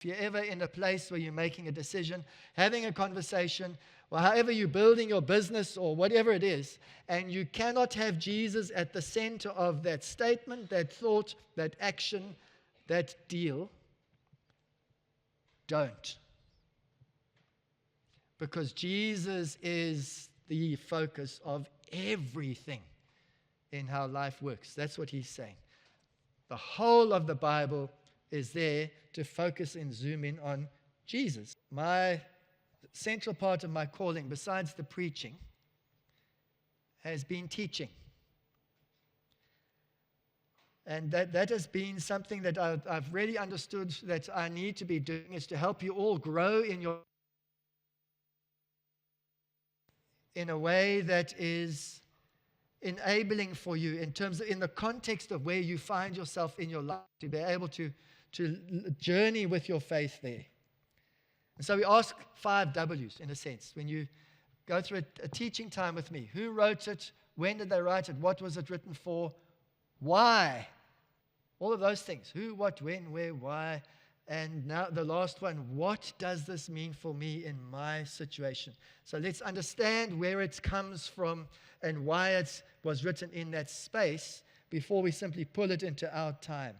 If you're ever in a place where you're making a decision, having a conversation, or however you're building your business or whatever it is, and you cannot have Jesus at the center of that statement, that thought, that action, that deal, don't. Because Jesus is the focus of everything in how life works. That's what he's saying. The whole of the Bible is there to focus and zoom in on Jesus. My central part of my calling, besides the preaching, has been teaching. And that has been something that I've really understood that I need to be doing, is to help you all grow in a way that is enabling for you in the context of where you find yourself in your life, to be able to journey with your faith there. And so we ask 5 W's, in a sense, when you go through a teaching time with me. Who wrote it? When did they write it? What was it written for? Why? All of those things. Who, what, when, where, why. And now the last one, what does this mean for me in my situation? So let's understand where it comes from and why it was written in that space before we simply pull it into our time.